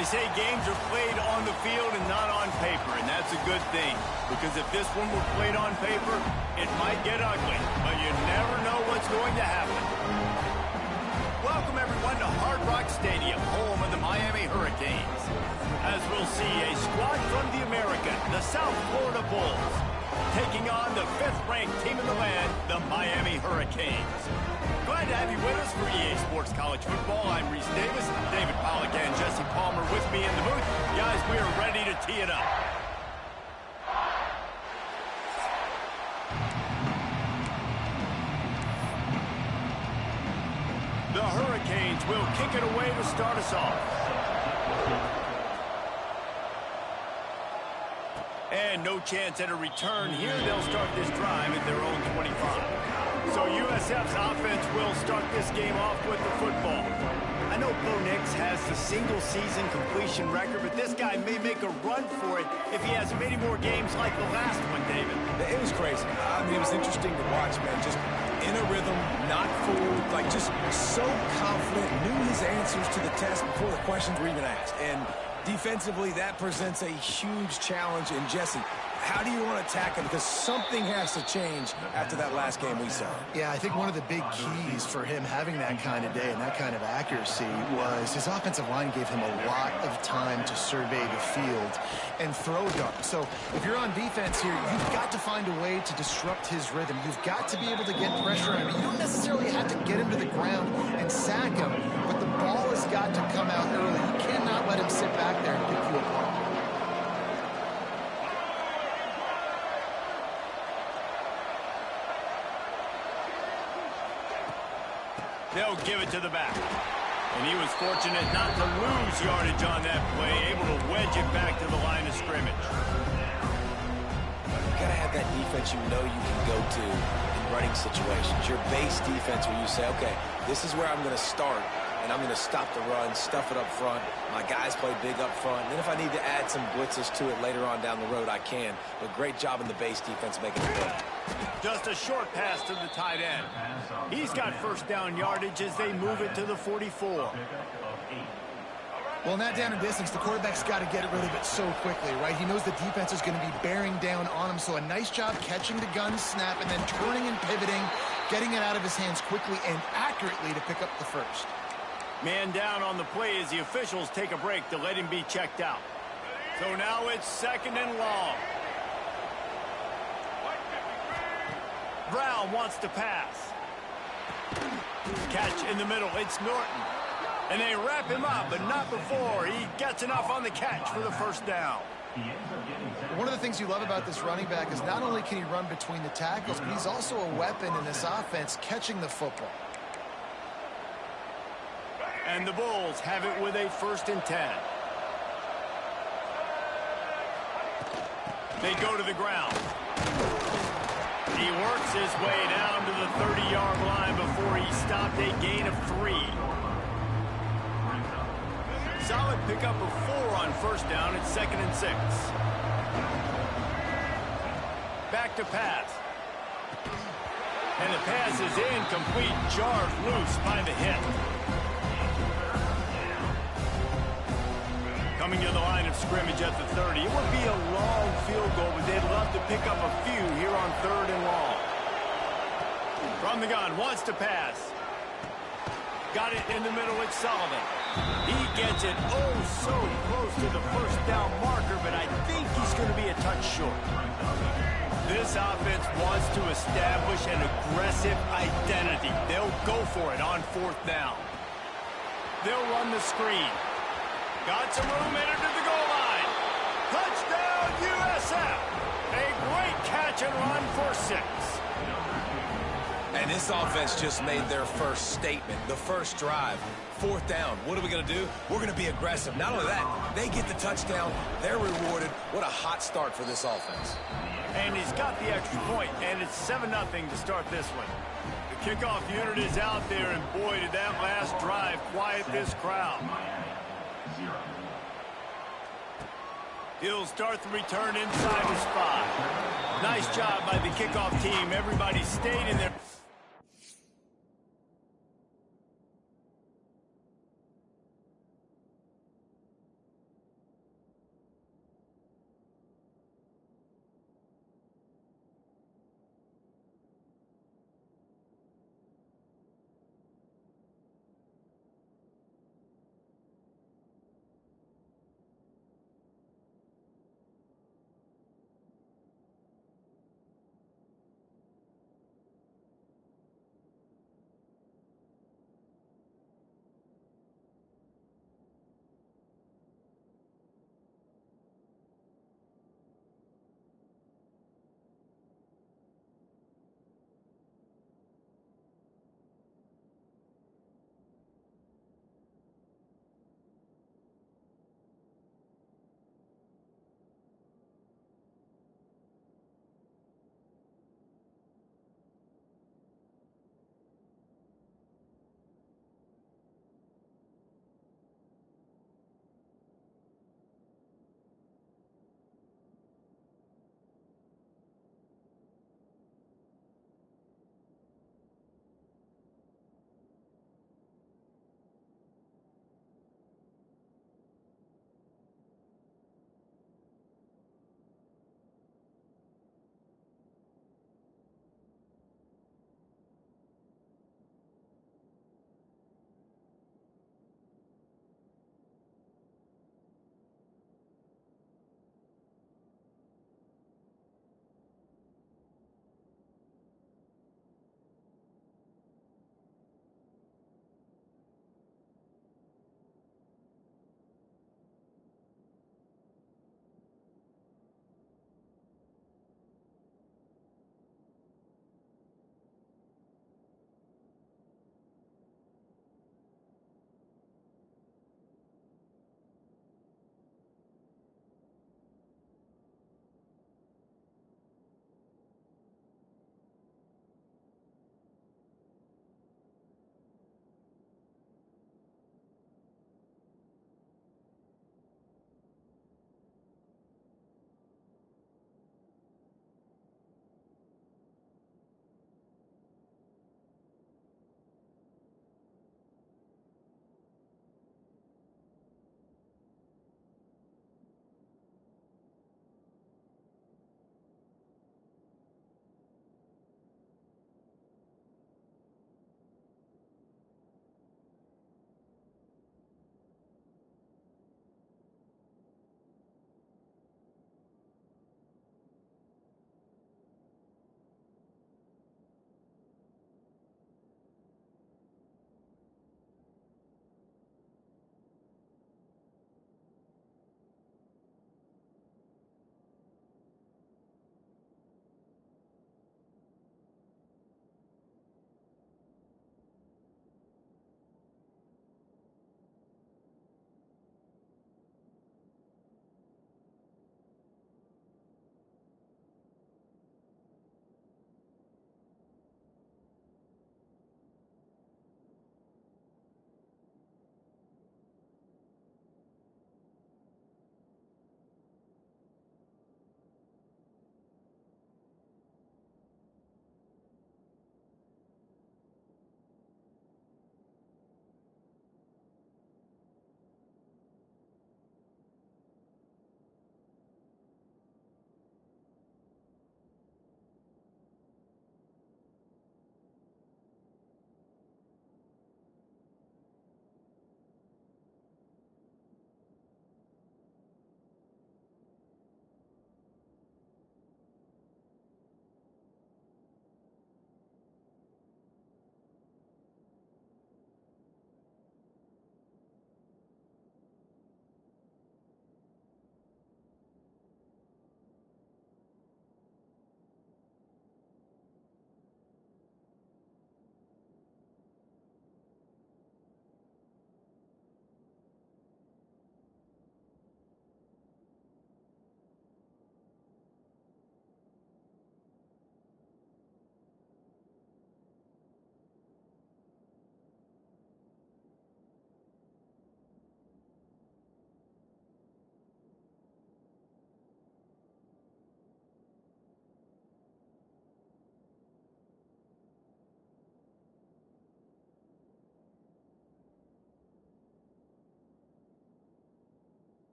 They say games are played on the field and not on paper, and that's a good thing. Because if this one were played on paper, it might get ugly, but you never know what's going to happen. Welcome, everyone, to Hard Rock Stadium, home of the Miami Hurricanes. As we'll see, a squad from the American, the South Florida Bulls, taking on the 5th-ranked team in the land, the Miami Hurricanes. Glad to have you with us for EA Sports College Football. I'm Reese Davis, David Pollack, and Jesse Palmer with me in the booth. Guys, we are ready to tee it up. The Hurricanes will kick it away to start us off. And no chance at a return here. They'll start this drive at their own 25. So USF's offense will start this game off with the football. I know Bo Nix has the single-season completion record, but this guy may make a run for it if he has many more games like the last one, David. It was crazy. I mean, it was interesting to watch, man. Just in a rhythm, not fooled, like just so confident, knew his answers to the test before the questions were even asked. And defensively, that presents a huge challenge. And Jesse, how do you want to attack him? Because something has to change after that last game we saw. Yeah, I think one of the big keys for him having that kind of day and that kind of accuracy was his offensive line gave him a lot of time to survey the field and throw darts. So if you're on defense here, you've got to find a way to disrupt his rhythm. You've got to be able to get pressure on him. You don't necessarily have to get him to the ground and sack him, but the ball has got to come out early. You cannot let him sit back there and pick you apart. They'll give it to the back. And he was fortunate not to lose yardage on that play, able to wedge it back to the line of scrimmage. You got to have that defense you know you can go to in running situations. Your base defense where you say, okay, this is where I'm going to start, and I'm going to stop the run, stuff it up front. My guys play big up front. And then if I need to add some blitzes to it later on down the road, I can. But great job in the base defense making it work. Just a short pass to the tight end. He's got first down yardage as they move it to the 44. Well, in that down and distance, the quarterback's got to get it rid of it so quickly, right? He knows the defense is going to be bearing down on him, so a nice job catching the gun snap and then turning and pivoting, getting it out of his hands quickly and accurately to pick up the first. Man down on the play as the officials take a break to let him be checked out. So now it's 2nd and long. Brown wants to pass. Catch in the middle. It's Norton. And they wrap him up, but not before he gets enough on the catch for the first down. One of the things you love about this running back is not only can he run between the tackles, but he's also a weapon in this offense catching the football. And the Bulls have it with a 1st and 10. They go to the ground. He works his way down to the 30-yard line before he stopped, a gain of 3. Solid pickup of 4 on first down. It's 2nd and 6. Back to pass. And the pass is incomplete, jarred loose by the hit. Coming to the line of scrimmage at the 30. It would be a long field goal, but they'd love to pick up a few here on 3rd and long. From the gun, wants to pass. Got it in the middle with Sullivan. He gets it so close to the first down marker, but I think he's going to be a touch short. This offense wants to establish an aggressive identity. They'll go for it on 4th down. They'll run the screen. Got some room in to the goal line. Touchdown, USF. A great catch and run for 6. And this offense just made their first statement, the first drive. 4th down. What are we going to do? We're going to be aggressive. Not only that, they get the touchdown. They're rewarded. What a hot start for this offense. And he's got the extra point, and it's 7-0 to start this one. The kickoff unit is out there, and boy, did that last drive quiet this crowd. He'll start the return inside his 5. Nice job by the kickoff team. Everybody stayed in there.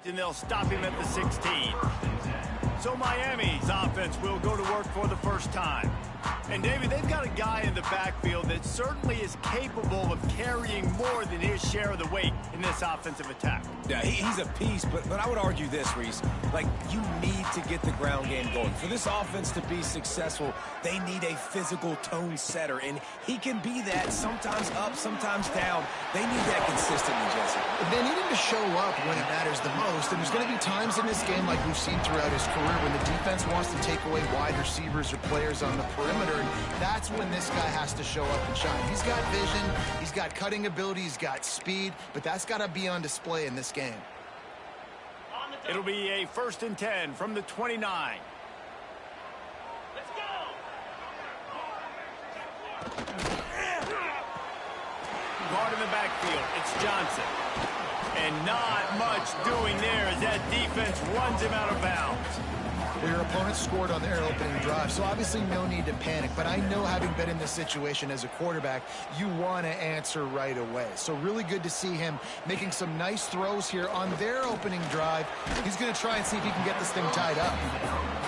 and they'll stop him at the 16. So Miami's offense will go to work for the first time. And, David, they've got a guy in the backfield that certainly is capable of carrying more than his share of the weight in this offensive attack. Yeah, he's a piece, but I would argue this, Reese. Like, you need to get the ground game going. For this offense to be successful, they need a physical tone setter, and he can be that, sometimes up, sometimes down. They need that consistently, Jesse. They need him to show up when it matters the most, and there's going to be times in this game like we've seen throughout his career when the defense wants to take away wide receivers or players on the perimeter, and that's when this guy has to show up and shine. He's got vision, he's got cutting ability, he's got speed, but that's got to be on display in this game. It'll be a 1st and 10 from the 29. Let's go! Guard in the backfield, it's Johnson. And not much doing there as that defense runs him out of bounds. Well, your opponent scored on their opening drive, so obviously no need to panic. But I know, having been in this situation as a quarterback, you want to answer right away. So really good to see him making some nice throws here on their opening drive. He's going to try and see if he can get this thing tied up.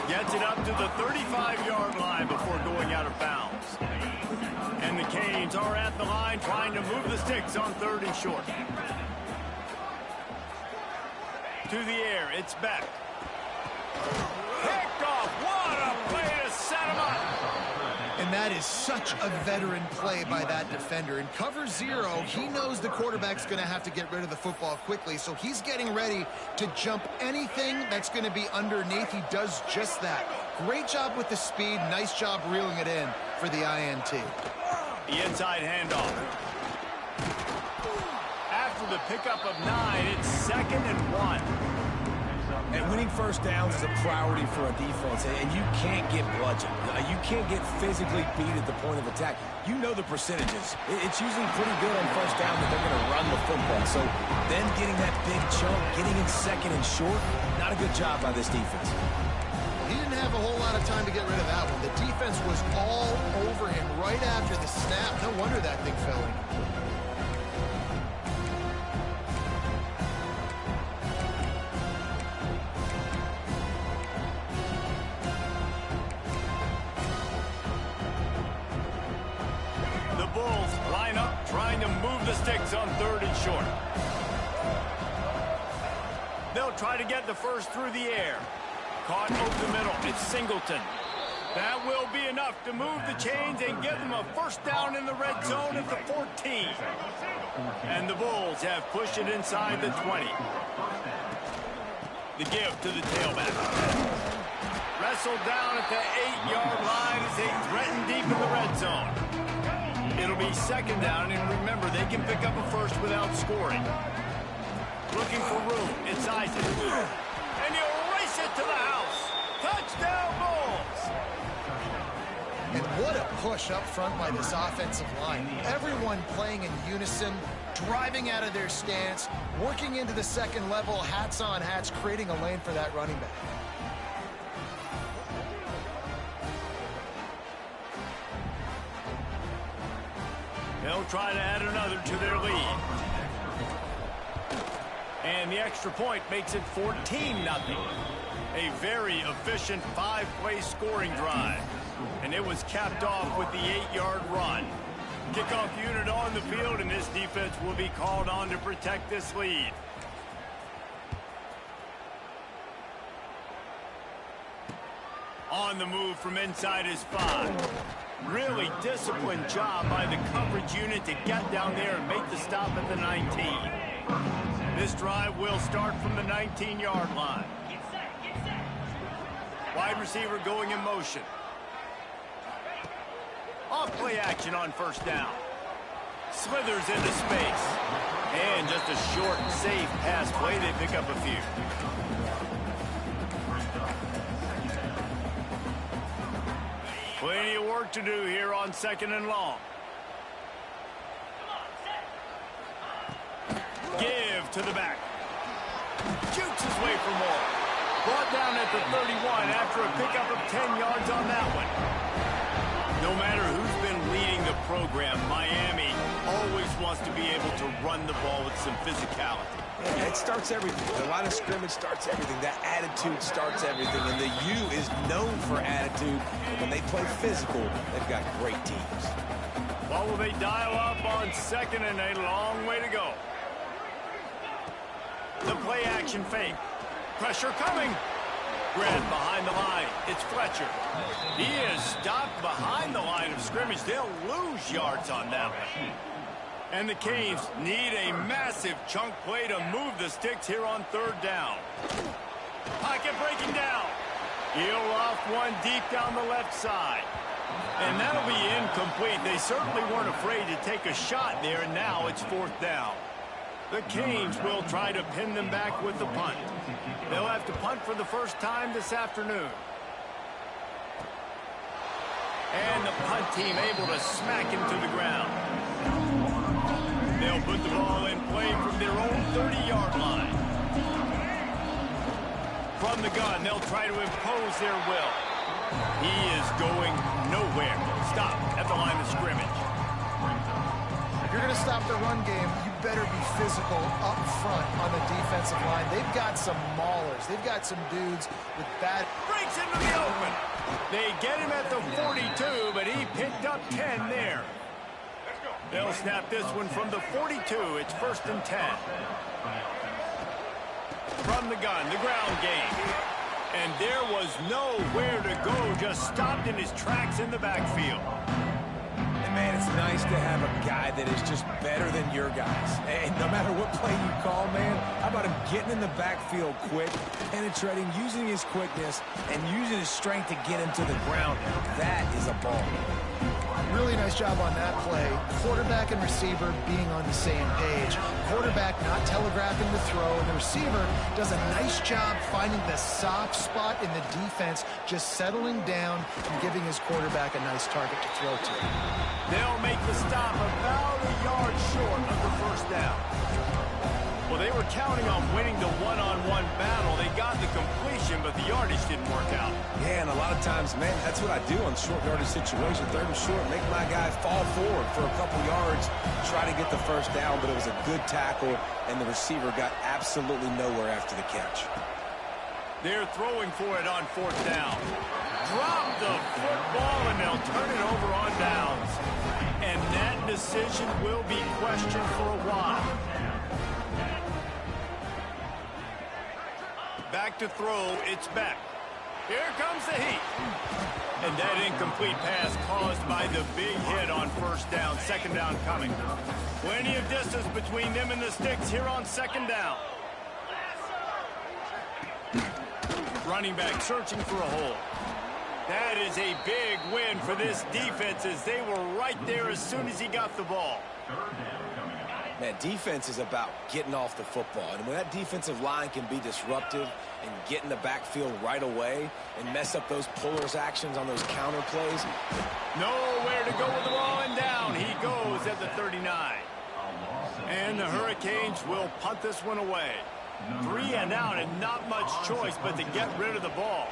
Gets it up to the 35-yard line before going out of bounds. And the Canes are at the line trying to move the sticks on 3rd and short. To the air, it's Beck. Picked off. What a play to set him up. And that is such a veteran play by that defender. In cover 0, he knows the quarterback's going to have to get rid of the football quickly, so he's getting ready to jump anything that's going to be underneath. He does just that. Great job with the speed. Nice job reeling it in for the INT. The inside handoff. After the pickup of 9, it's 2nd and 1. And winning first downs is a priority for a defense, and you can't get bludgeoned. You can't get physically beat at the point of attack. You know the percentages. It's usually pretty good on first down that they're going to run the football. So then getting that big chunk, getting in 2nd and short, not a good job by this defense. He didn't have a whole lot of time to get rid of that one. The defense was all over him right after the snap. No wonder that thing fell in. Sticks on 3rd and short. They'll try to get the first through the air. Caught over the middle. It's Singleton. That will be enough to move the chains and give them a first down in the red zone at the 14. And the Bulls have pushed it inside the 20. The give to the tailback. Wrestled down at the 8-yard line as they threaten deep in the red zone. It'll be 2nd down, and remember, they can pick up a first without scoring. Looking for room. It's Isaac. And he'll race it to the house. Touchdown, Bulls! And what a push up front by this offensive line. Everyone playing in unison, driving out of their stance, working into the 2nd level, hats on hats, creating a lane for that running back. They'll try to add another to their lead. And the extra point makes it 14-0. A very efficient 5-play scoring drive. And it was capped off with the 8-yard run. Kickoff unit on the field, and this defense will be called on to protect this lead. On the move from inside his 5. Really disciplined job by the coverage unit to get down there and make the stop at the 19. This drive will start from the 19-yard line. Wide receiver going in motion. Off play action on first down. Slithers into space. And just a short, safe pass play. They pick up a few. Plenty of work to do here on 2nd and long. Give to the back. Shoots his way for more. Brought down at the 31 after a pickup of 10 yards on that one. No matter who's been leading the program, Miami always wants to be able to run the ball with some physicality. Yeah, it starts everything. The line of scrimmage starts everything. That attitude starts everything. And the U is known for attitude. And when they play physical, they've got great teams. Well, will they dial up on second and a long way to go? The play action fake. Pressure coming. Grabbed behind the line. It's Fletcher. He is stopped behind the line of scrimmage. They'll lose yards on that one. And the Canes need a massive chunk play to move the sticks here on third down. Pocket breaking down. He'll off one deep down the left side. And that'll be incomplete. They certainly weren't afraid to take a shot there, and now it's fourth down. The Canes will try to pin them back with the punt. They'll have to punt for the first time this afternoon. And the punt team able to smack him to the ground. They'll put the ball in play from their own 30-yard line. From the gun, they'll try to impose their will. He is going nowhere. Stop at the line of scrimmage. If you're going to stop the run game, you better be physical up front on the defensive line. They've got some maulers. They've got some dudes with bad... Breaks into the open. They get him at the 42, but he picked up 10 there. They'll snap this one from the 42. It's 1st and 10. From the gun, the ground game. And there was nowhere to go, just stopped in his tracks in the backfield. And, man, it's nice to have a guy that is just better than your guys. And no matter what play you call, man, how about him getting in the backfield quick, penetrating, using his quickness, and using his strength to get him to the ground. That is a ball. Really nice job on that play. Quarterback and receiver being on the same page. Quarterback not telegraphing the throw, and the receiver does a nice job finding the soft spot in the defense, just settling down and giving his quarterback a nice target to throw to. They'll make the stop about a yard short of the first down. Well, they were counting on winning the one-on-one battle. They got the completion, but the yardage didn't work out. Yeah, and a lot of times, man, that's what I do on short yardage situation. 3rd and short, make my guy fall forward for a couple yards, try to get the first down, but it was a good tackle, and the receiver got absolutely nowhere after the catch. They're throwing for it on 4th down. Drop the football, and they'll turn it over on downs. And that decision will be questioned for a while. Back to throw, it's Beck. Here comes the heat. And that incomplete pass caused by the big hit on 1st down, 2nd down coming. Plenty of distance between them and the sticks here on 2nd down. Running back searching for a hole. That is a big win for this defense as they were right there as soon as he got the ball. Man, defense is about getting off the football. And when that defensive line can be disruptive and get in the backfield right away and mess up those pullers actions on those counter plays. Nowhere to go with the ball, and down he goes at the 39. And the Hurricanes will punt this one away. 3 and out, and not much choice but to get rid of the ball.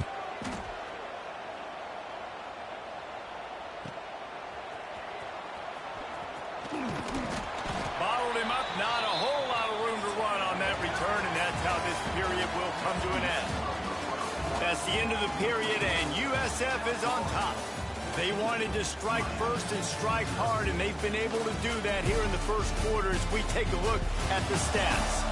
Bottled him up, not a whole lot of room to run on that return, and that's how this period will come to an end. That's the end of the period, and USF is on top. They wanted to strike first and strike hard, and they've been able to do that here in the first quarter as we take a look at the stats.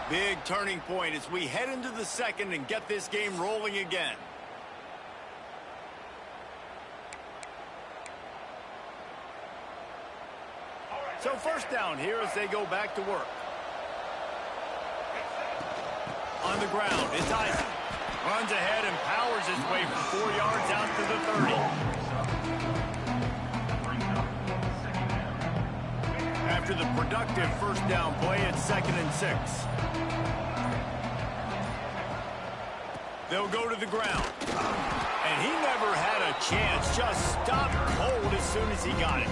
Big turning point as we head into the second and get this game rolling again. So 1st down here as they go back to work. On the ground, it's Isaac. Runs ahead and powers his way from 4 yards out to the 30. After the productive 1st down play, it's 2nd and 6. They'll go to the ground. And he never had a chance. Just stopped cold as soon as he got it.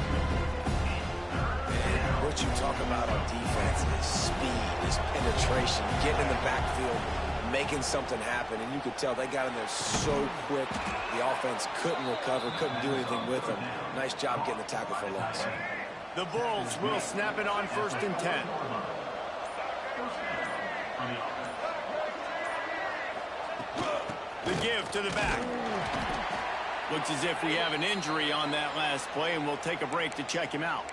What you talk about on defense is speed, is penetration, getting in the backfield, making something happen. And you could tell they got in there so quick, the offense couldn't recover, couldn't do anything with them. Nice job getting the tackle for loss. The Bulls will snap it on 1st and 10. The give to the back. Looks as if we have an injury on that last play, and we'll take a break to check him out.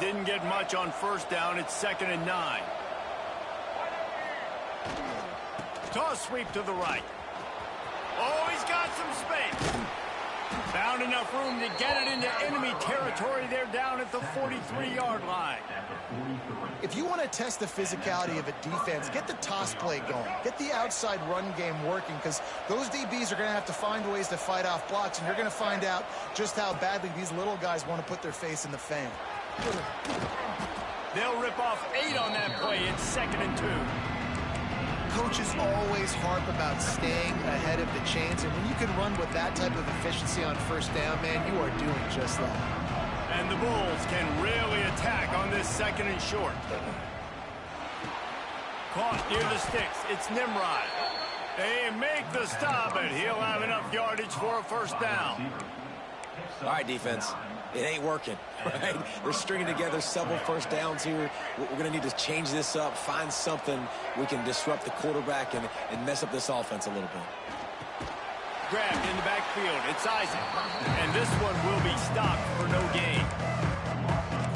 Didn't get much on 1st down. It's 2nd and 9. Toss sweep to the right. Oh, he's got some space. Found enough room to get it into enemy territory. They're down at the 43-yard line. If you want to test the physicality of a defense, get the toss play going. Get the outside run game working, because those DBs are going to have to find ways to fight off blocks, and you're going to find out just how badly these little guys want to put their face in the fan. They'll rip off 8 on that play. It's 2nd and 2. Coaches always harp about staying ahead of the chains, and when you can run with that type of efficiency on 1st down, man, you are doing just that. And the Bulls can really attack on this 2nd and short. Caught near the sticks. It's Nimrod. They make the stop, and he'll have enough yardage for a 1st down. All right, defense. It ain't working, right? We're stringing together several 1st downs here. We're going to need to change this up, find something we can disrupt the quarterback and mess up this offense a little bit. Grabbed in the backfield. It's Isaac. And this one will be stopped for no gain.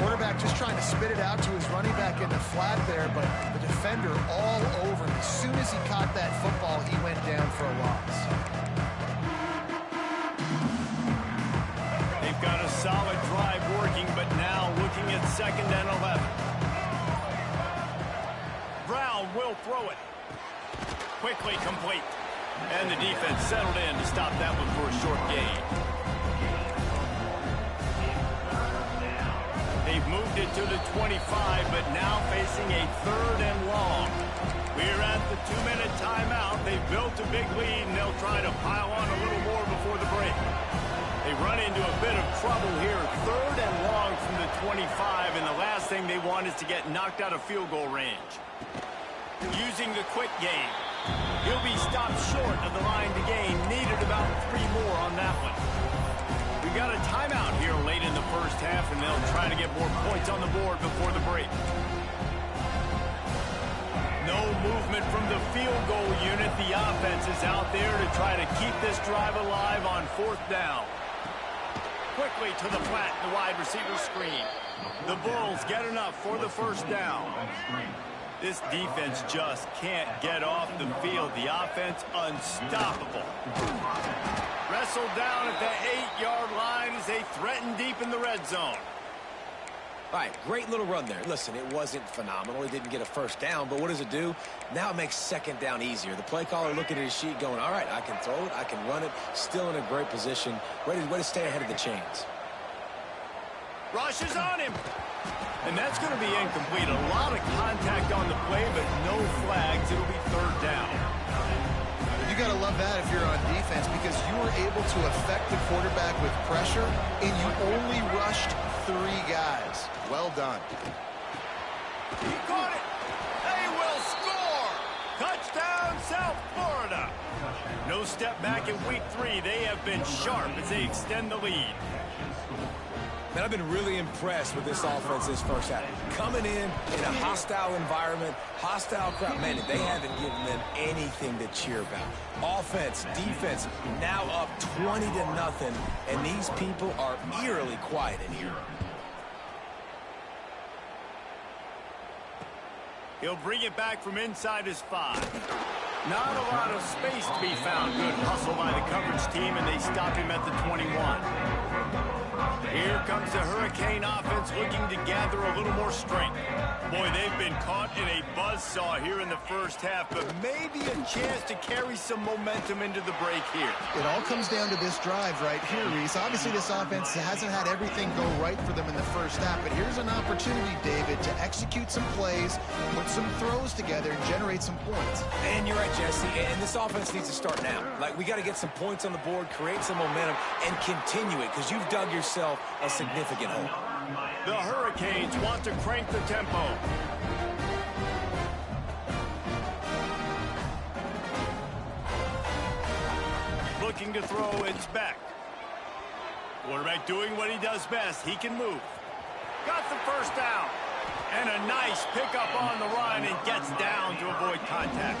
Quarterback just trying to spit it out to his running back in the flat there, but the defender all over him. As soon as he caught that football, he went down for a loss. They've got a solid drive working, but now looking at 2nd and 11. Brown will throw it. Quickly complete. And the defense settled in to stop that one for a short gain. They've moved it to the 25, but now facing a 3rd and long. We're at the 2-minute timeout. They've built a big lead, and they'll try to pile on a little more before the break. They run into a bit of trouble here. 3rd and long from the 25, and the last thing they want is to get knocked out of field goal range. Using the quick game. He'll be stopped short of the line to gain. Needed about 3 more on that one. We got a timeout here late in the 1st half, and they'll try to get more points on the board before the break. No movement from the field goal unit. The offense is out there to try to keep this drive alive on 4th down. Quickly to the flat, the wide receiver screen. The Bulls get enough for the 1st down. This defense just can't get off the field. The offense unstoppable. Wrestled down at the 8-yard line as they threaten deep in the red zone. All right, great little run there. Listen, it wasn't phenomenal. He didn't get a 1st down, but what does it do? Now it makes 2nd down easier. The play caller looking at his sheet going, all right, I can throw it, I can run it, still in a great position, ready to stay ahead of the chains. Rushes on him. And that's going to be incomplete. A lot of contact on the play, but no flags. It'll be 3rd down. You got to love that if you're on defense, because you were able to affect the quarterback with pressure, and you only rushed 3 guys. Well done. He caught it. They will score. Touchdown, South Florida. No step back in week 3. They have been sharp as they extend the lead. Man, I've been really impressed with this offense this 1st half. Coming in a hostile environment, hostile crowd. Man, they haven't given them anything to cheer about. Offense, defense, now up 20-0, and these people are eerily quiet in here. He'll bring it back from inside his 5. Not a lot of space to be found. Good hustle by the coverage team, and they stop him at the 21. Here comes the Hurricane offense looking to gather a little more strength. Boy, they've been caught in a buzzsaw here in the 1st half, but maybe a chance to carry some momentum into the break here. It all comes down to this drive right here, Reese. Obviously, this offense hasn't had everything go right for them in the 1st half, but here's an opportunity, David, to execute some plays, put some throws together, and generate some points. And you're right, Jesse, and this offense needs to start now. Like, we got to get some points on the board, create some momentum, and continue it, because you've dug yourself a significant hole. The Hurricanes want to crank the tempo. looking to throw. It's back. Quarterback doing what he does best. He can move. Got the first down. And a nice pickup on the run and gets down to avoid contact.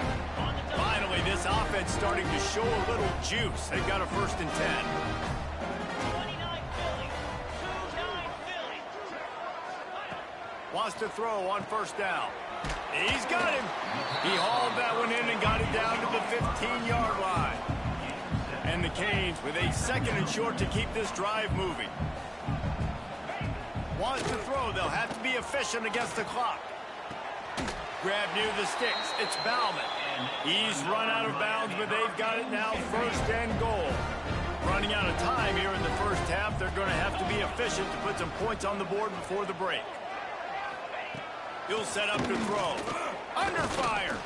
Finally, this offense starting to show a little juice. They've got a 1st and 10. Wants to throw on 1st down. He's got him. He hauled that one in and got it down to the 15-yard line. And the Canes with a 2nd and short to keep this drive moving. Wants to throw. They'll have to be efficient against the clock. Grab near the sticks. It's Bauman. He's run out of bounds, but they've got it now 1st and goal. Running out of time here in the 1st half. They're going to have to be efficient to put some points on the board before the break. He'll set up to throw. Under fire.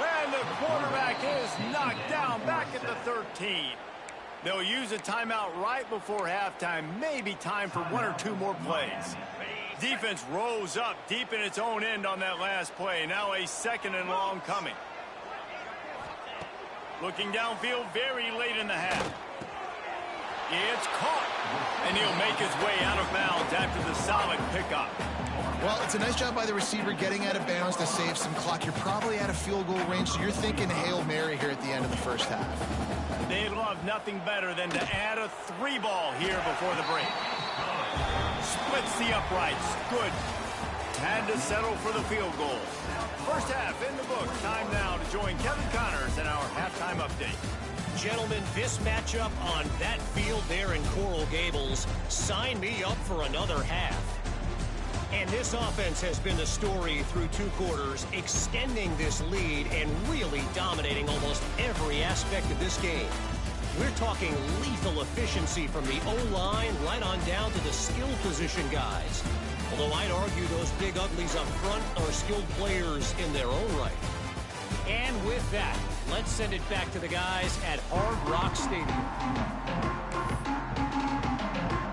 And the quarterback is knocked down back at the 13. They'll use a timeout right before halftime. Maybe time for 1 or 2 more plays. Defense rose up deep in its own end on that last play. Now a 2nd and long coming. Looking downfield very late in the half. It's caught. And he'll make his way out of bounds after the solid pickup. Well, it's a nice job by the receiver getting out of bounds to save some clock. You're probably out of field goal range, so you're thinking Hail Mary here at the end of the 1st half. They'd love nothing better than to add a 3-ball here before the break. Splits the uprights. Good. Had to settle for the field goal. 1st half in the book. Time now to join Kevin Connors in our halftime update. Gentlemen, this matchup on that field there in Coral Gables, sign me up for another half. And this offense has been the story through 2 quarters, extending this lead and really dominating almost every aspect of this game. We're talking lethal efficiency from the O-line right on down to the skill position guys. Although I'd argue those big uglies up front are skilled players in their own right. And with that, let's send it back to the guys at Hard Rock Stadium.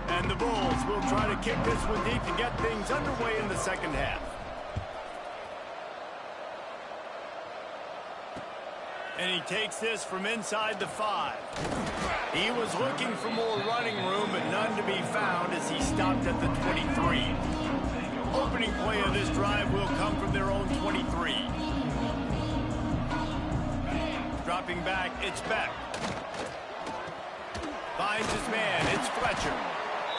And the Bulls will try to kick this one deep to get things underway in the 2nd half. And he takes this from inside the 5. He was looking for more running room, but none to be found as he stopped at the 23. Opening play of this drive will come from their own 23. Dropping back, it's Beck. Finds his man, it's Fletcher.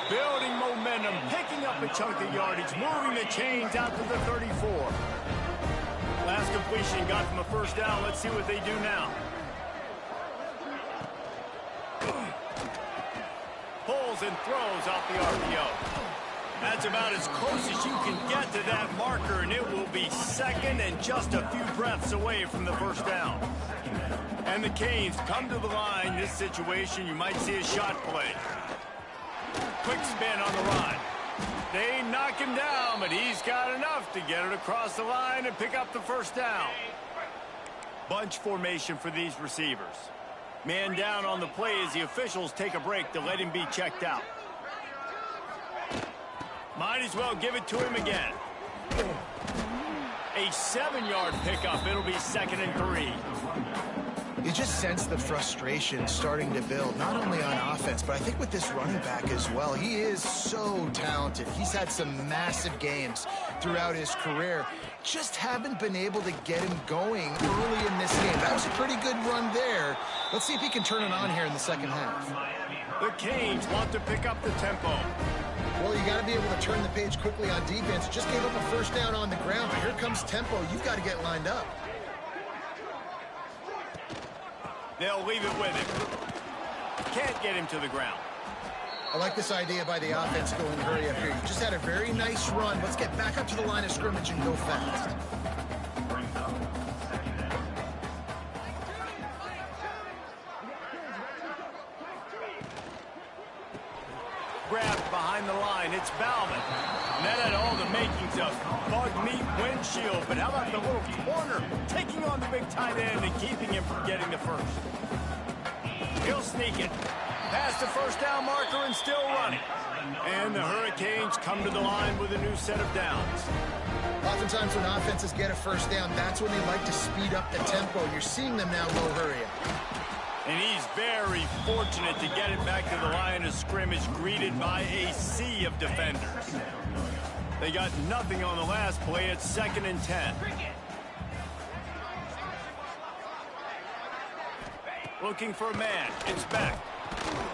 Building momentum, picking up a chunk of yardage, moving the chains out to the 34. Last completion got them a 1st down. Let's see what they do now. Pulls and throws off the RPO. That's about as close as you can get to that marker, and it will be 2nd and just a few breaths away from the 1st down. And the Canes come to the line. This situation, you might see a shot play. Quick spin on the run. They knock him down, but he's got enough to get it across the line and pick up the 1st down. Bunch formation for these receivers. Man down on the play as the officials take a break to let him be checked out. Might as well give it to him again. A 7-yard pickup. It'll be 2nd and 3. You just sense the frustration starting to build, not only on offense, but I think with this running back as well. He is so talented. He's had some massive games throughout his career. Just haven't been able to get him going early in this game. That was a pretty good run there. Let's see if he can turn it on here in the 2nd half. The Canes want to pick up the tempo. Well, you got to be able to turn the page quickly on defense. Just gave up a 1st down on the ground, but here comes tempo. You've got to get lined up. They'll leave it with him. Can't get him to the ground. I like this idea by the offense going hurry up here. You just had a very nice run. Let's get back up to the line of scrimmage and go fast. Grabbed behind the line. It's Bauman. And that had all the makings of bug meat windshield. But how about the little corner taking on the big tight end and keeping him from getting the 1st? He'll sneak it. Past the 1st down marker and still running. And the Hurricanes come to the line with a new set of downs. Oftentimes when offenses get a 1st down, that's when they like to speed up the tempo. You're seeing them now go hurry up. And he's very fortunate to get it back to the line of scrimmage, greeted by a sea of defenders. They got nothing on the last play. It's 2nd and 10. Looking for a man. It's back.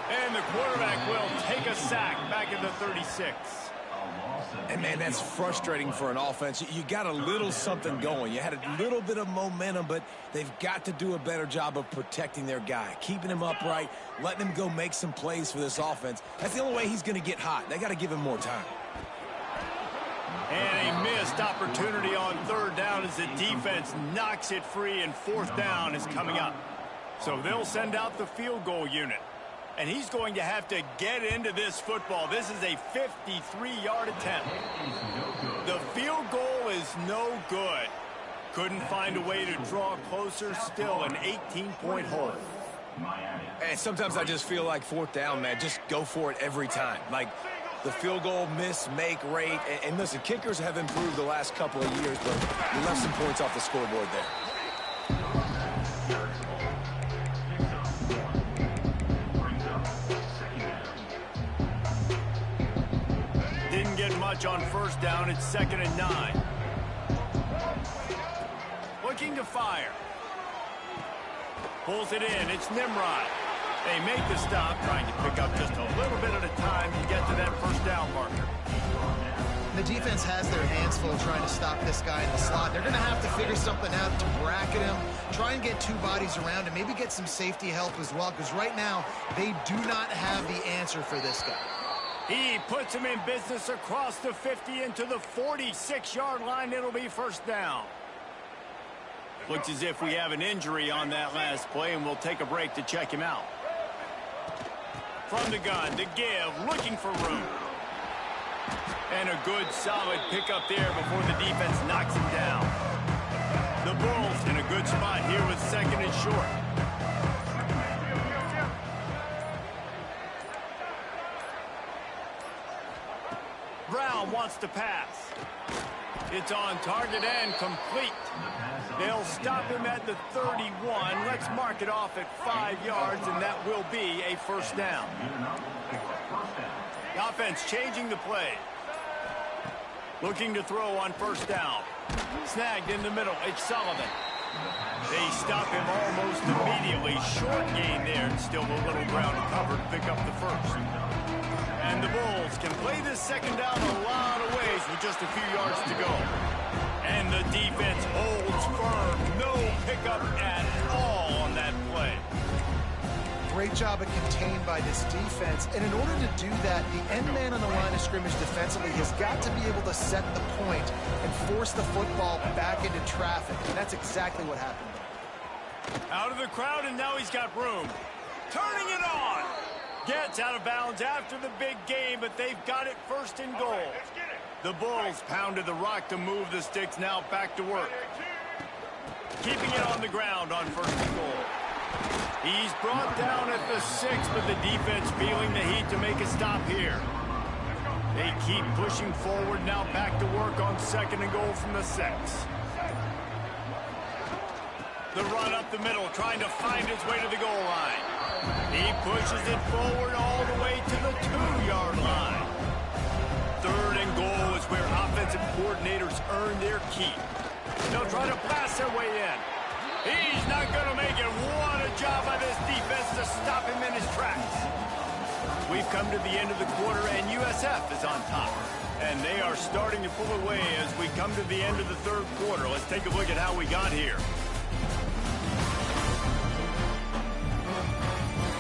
And the quarterback will take a sack back at the 36. And, man, that's frustrating for an offense. You got a little something going. You had a little bit of momentum, but they've got to do a better job of protecting their guy, keeping him upright, letting him go make some plays for this offense. That's the only way he's going to get hot. They got to give him more time. And a missed opportunity on 3rd down as the defense knocks it free, and 4th down is coming up. So they'll send out the field goal unit. And he's going to have to get into this football. This is a 53-yard attempt. The field goal is no good. Couldn't find a way to draw closer. Still an 18-point hole. And sometimes I just feel like 4th down, man, just go for it every time. Like the field goal miss-make rate. And listen, kickers have improved the last couple of years, but you left some points off the scoreboard there. Much on 1st down. It's 2nd and 9. Looking to fire. Pulls it in. It's Nimrod. They make the stop, trying to pick up just a little bit at a time to get to that 1st down marker. The defense has their hands full trying to stop this guy in the slot. They're going to have to figure something out to bracket him, try and get 2 bodies around him, maybe get some safety help as well, because right now they do not have the answer for this guy. He puts him in business across the 50 into the 46-yard line. It'll be 1st down. Looks as if we have an injury on that last play, and we'll take a break to check him out. From the gun, to give, looking for room. And a good, solid pickup there before the defense knocks him down. The Bulls in a good spot here with 2nd and short. Brown wants to pass. It's on target and complete. They'll stop him at the 31. Let's mark it off at 5 yards, and that will be a 1st down. The offense changing the play. Looking to throw on 1st down. Snagged in the middle. It's Sullivan. They stop him almost immediately. Short gain there, and still a little ground covered to pick up the 1st. And the Bulls can play this 2nd down a lot of ways with just a few yards to go. And the defense holds firm. No pickup at all on that play. Great job of contained by this defense. And in order to do that, the end man on the line of scrimmage defensively has got to be able to set the point and force the football back into traffic. And that's exactly what happened. Out of the crowd, and now he's got room. Turning it on. Gets out of bounds after the big game, but they've got it 1st and goal. The Bulls pounded the rock to move the sticks, now back to work. Keeping it on the ground on 1st and goal. He's brought down at the 6, but the defense feeling the heat to make a stop here. They keep pushing forward, now back to work on 2nd and goal from the 6. The run up the middle, trying to find his way to the goal line. He pushes it forward all the way to the 2-yard line. 3rd and goal is where offensive coordinators earn their keep. They'll try to blast their way in. He's not going to make it. What a job by this defense to stop him in his tracks. We've come to the end of the quarter, and USF is on top. And they are starting to pull away as we come to the end of the 3rd quarter. Let's take a look at how we got here.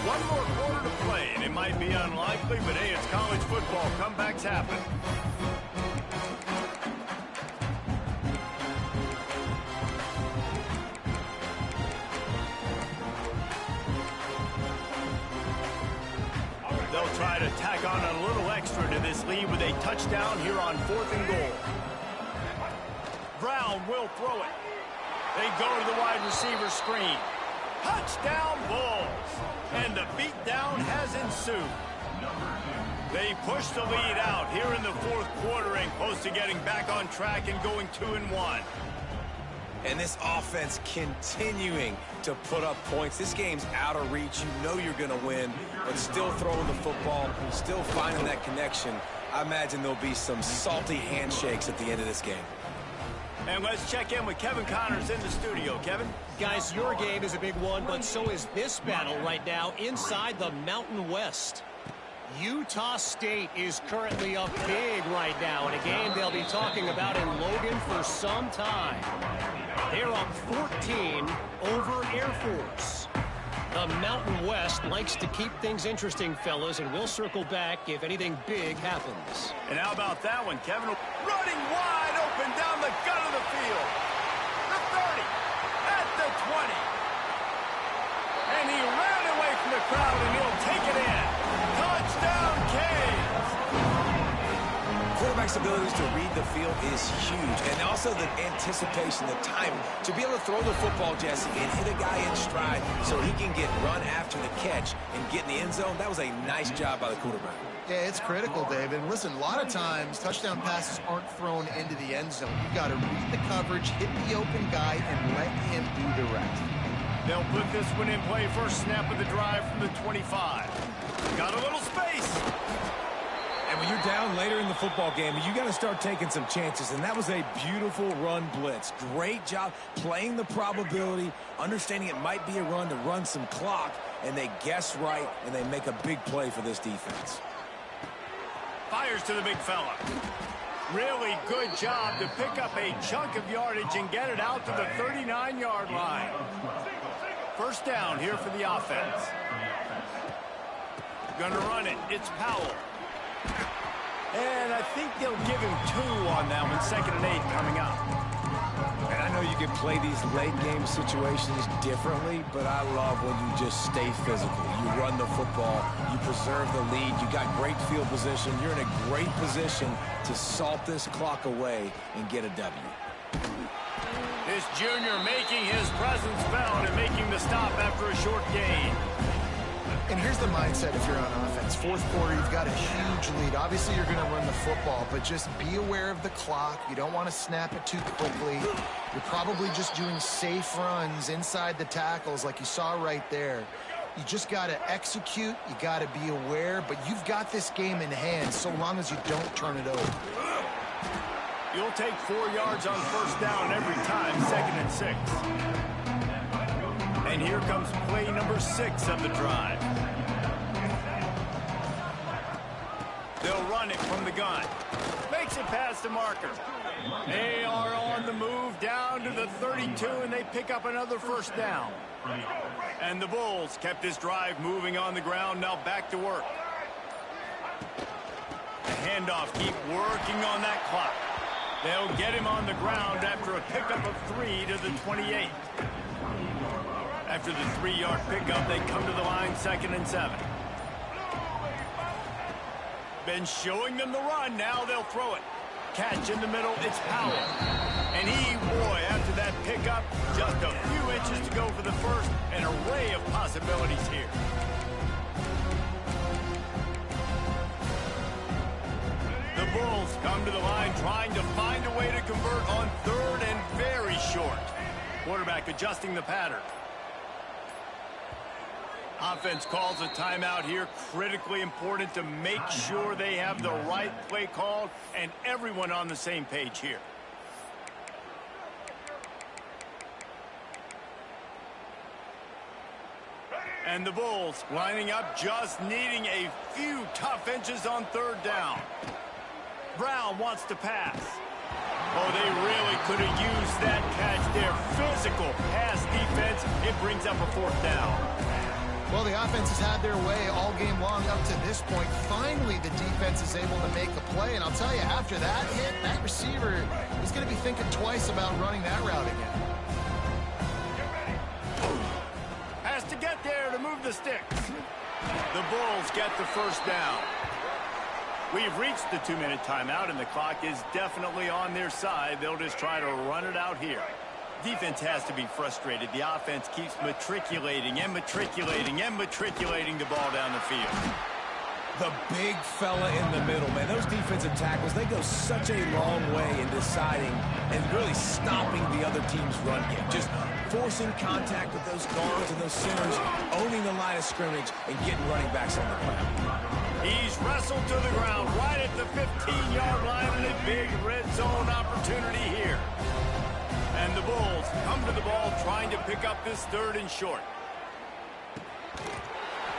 One more quarter to play, and it might be unlikely, but hey, it's college football. Comebacks happen. They'll try to tack on a little extra to this lead with a touchdown here on 4th and goal. Brown will throw it. They go to the wide receiver screen. Touchdown Bulls. And the beatdown has ensued. They push the lead out here in the 4th quarter and close to getting back on track and going 2-1. And this offense continuing to put up points. This game's out of reach. You know you're going to win, but still throwing the football, still finding that connection. I imagine there'll be some salty handshakes at the end of this game. And let's check in with Kevin Connors in the studio. Kevin? Guys, your game is a big one, but so is this battle right now inside the Mountain West. Utah State is currently up big right now in a game they'll be talking about in Logan for some time. They're up 14 over Air Force. The Mountain West likes to keep things interesting, fellas, and we'll circle back if anything big happens. And how about that one, Kevin? Running wide open down the gut of the field. The 30, at the 20. And he ran away from the crowd, and he'll take it in. Touchdown, Canes! Quarterback's abilities to read the field is huge, and also the anticipation, the timing. To be able to throw the football, Jesse, and hit a guy in stride so he can get run after the catch and get in the end zone, that was a nice job by the quarterback. Yeah, it's critical, David. And listen, a lot of times touchdown passes aren't thrown into the end zone. You've got to read the coverage, hit the open guy, and let him do the rest. They'll put this one in play. First snap of the drive from the 25. Got a little space. And when you're down later in the football game, you got to start taking some chances. And that was a beautiful run blitz. Great job playing the probability, understanding it might be a run to run some clock, and they guess right, and they make a big play for this defense. Fires to the big fella. Really good job to pick up a chunk of yardage and get it out to the 39-yard line. First down here for the offense. Gonna run it. It's Powell. And I think they'll give him 2 on that one. 2nd and 8 coming up. And I know you can play these late-game situations differently, but I love when you just stay physical. You run the football. You preserve the lead. You got great field position. You're in a great position to salt this clock away and get a W. This junior making his presence felt and making the stop after a short gain. And here's the mindset if you're on offense. Fourth quarter, you've got a huge lead. Obviously, you're going to run the football, but just be aware of the clock. You don't want to snap it too quickly. You're probably just doing safe runs inside the tackles like you saw right there. You just got to execute. You got to be aware, but you've got this game in hand so long as you don't turn it over. You'll take 4 yards on first down every time, 2nd and 6. And here comes play number 6 of the drive. They'll run it from the gun. Makes it past the marker. They are on the move down to the 32, and they pick up another first down. And the Bulls kept this drive moving on the ground, now back to work. The handoff, keep working on that clock. They'll get him on the ground after a pickup of 3 to the 28. After the 3-yard pickup, they come to the line, 2nd and 7. Been showing them the run. Now they'll throw it. Catch in the middle. It's Powell. And boy, after that pickup, just a few inches to go for the first. An array of possibilities here. The Bulls come to the line trying to find a way to convert on 3rd and very short. Quarterback adjusting the pattern. Offense calls a timeout here. Critically important to make sure they have the right play called and everyone on the same page here. And the Bulls lining up, just needing a few tough inches on 3rd down. Brown wants to pass. Oh, they really could have used that catch there. Physical pass defense. It brings up a 4th down. Well, the offense has had their way all game long up to this point. Finally, the defense is able to make a play. And I'll tell you, after that hit, that receiver is going to be thinking twice about running that route again. Has to get there to move the sticks. The Bulls get the first down. We've reached the 2-minute timeout, and the clock is definitely on their side. They'll just try to run it out here. Defense has to be frustrated. The offense keeps matriculating and matriculating and matriculating the ball down the field. The big fella in the middle, man. Those defensive tackles, they go such a long way in deciding and really stopping the other team's run game. Just forcing contact with those guards and those centers, owning the line of scrimmage, and getting running backs on the ground. He's wrestled to the ground right at the 15-yard line, and a big red zone opportunity here. And the Bulls come to the ball trying to pick up this 3rd and short.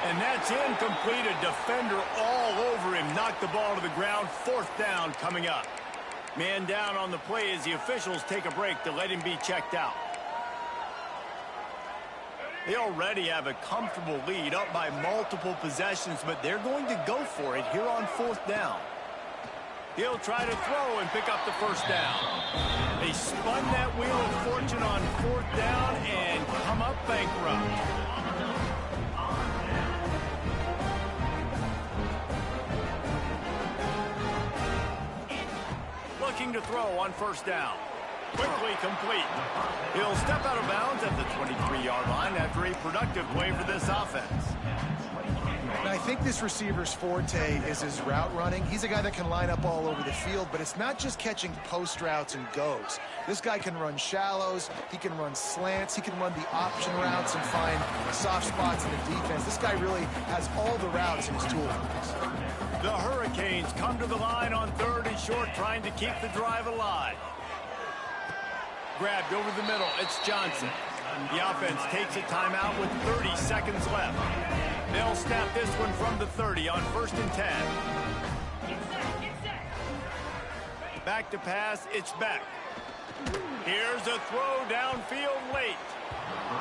And that's incomplete. A defender all over him. Knocked the ball to the ground. 4th down coming up. Man down on the play as the officials take a break to let him be checked out. They already have a comfortable lead, up by multiple possessions, but they're going to go for it here on 4th down. He'll try to throw and pick up the 1st down. They spun that wheel of fortune on 4th down and come up bankrupt. Looking to throw on 1st down. Quickly complete. He'll step out of bounds at the 23-yard line after a productive play for this offense. And I think this receiver's forte is his route running. He's a guy that can line up all over the field, but it's not just catching post routes and goes. This guy can run shallows, he can run slants, he can run the option routes and find soft spots in the defense. This guy really has all the routes in his toolbox. The Hurricanes come to the line on 3rd and short, trying to keep the drive alive. Grabbed over the middle, it's Johnson. The offense takes a timeout with 30 seconds left. They'll snap this one from the 30 on 1st and 10. Back to pass, it's Beck. Here's a throw downfield late.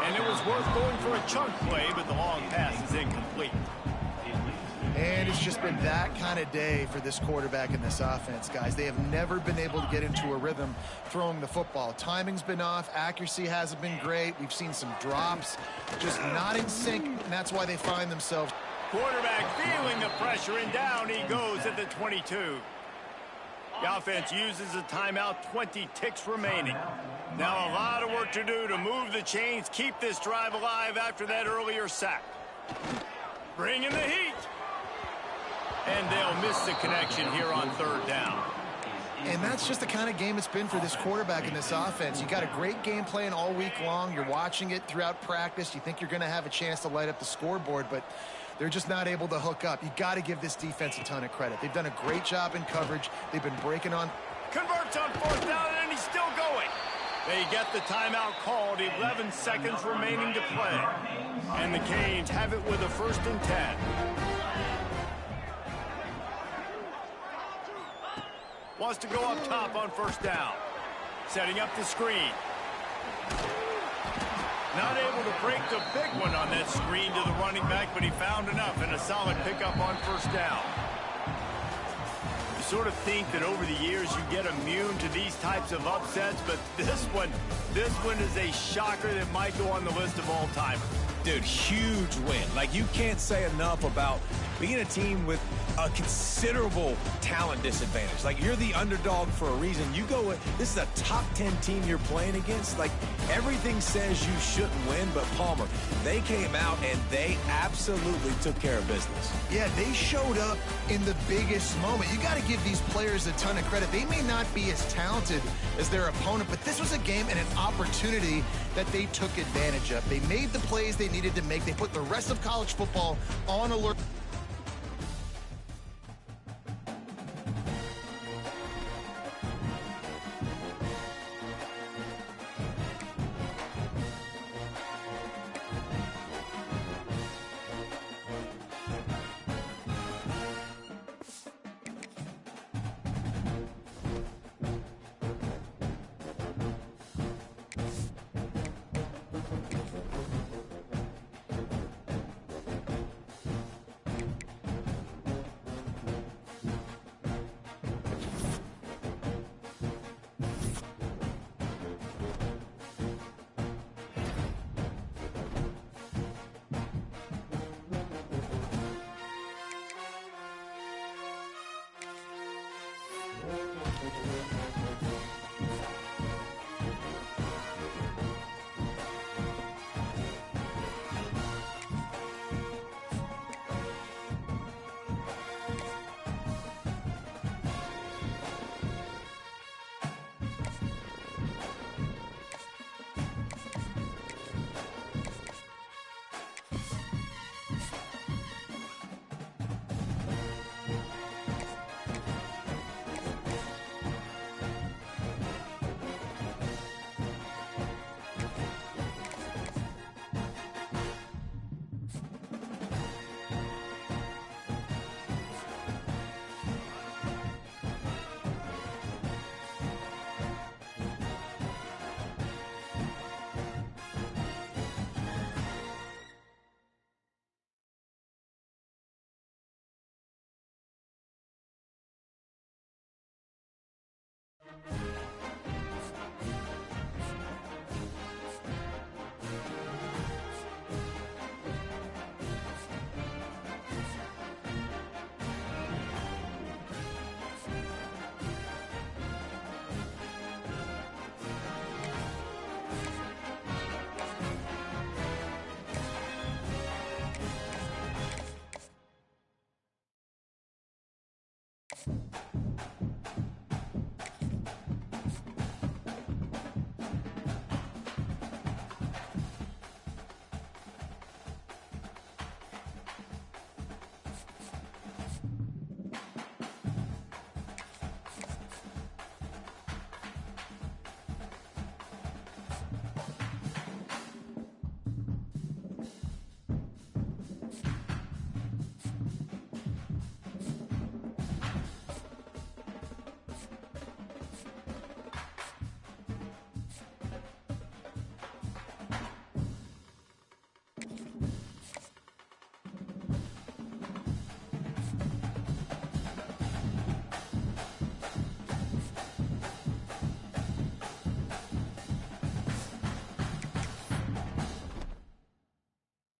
And it was worth going for a chunk play, but the long pass is incomplete. And it's just been that kind of day for this quarterback and this offense, guys. They have never been able to get into a rhythm throwing the football. Timing's been off. Accuracy hasn't been great. We've seen some drops, just not in sync, and that's why they find themselves. Quarterback feeling the pressure, and down he goes at the 22. The offense uses a timeout, 20 ticks remaining. Now a lot of work to do to move the chains, keep this drive alive after that earlier sack. Bringing the heat. And they'll miss the connection here on 3rd down. And that's just the kind of game it's been for this quarterback and this offense. You got a great game plan all week long. You're watching it throughout practice. You think you're going to have a chance to light up the scoreboard, but they're just not able to hook up. You got to give this defense a ton of credit. They've done a great job in coverage. They've been breaking on. Converts on 4th down, and he's still going. They get the timeout called. 11 seconds remaining to play. And the Canes have it with a 1st and 10. Wants to go up top on 1st down. Setting up the screen. Not able to break the big one on that screen to the running back, but he found enough and a solid pickup on 1st down. You sort of think that over the years you get immune to these types of upsets, but this one is a shocker that might go on the list of all-timers. Dude, huge win. Like, you can't say enough about being a team with a considerable talent disadvantage. Like, you're the underdog for a reason. You go with, this is a top 10 team you're playing against. Like, everything says you shouldn't win, but Palmer, they came out and they absolutely took care of business. Yeah, they showed up in the biggest moment. You got to give these players a ton of credit. They may not be as talented as their opponent, but this was a game and an opportunity that they took advantage of. They made the plays they needed to make. They put the rest of college football on alert.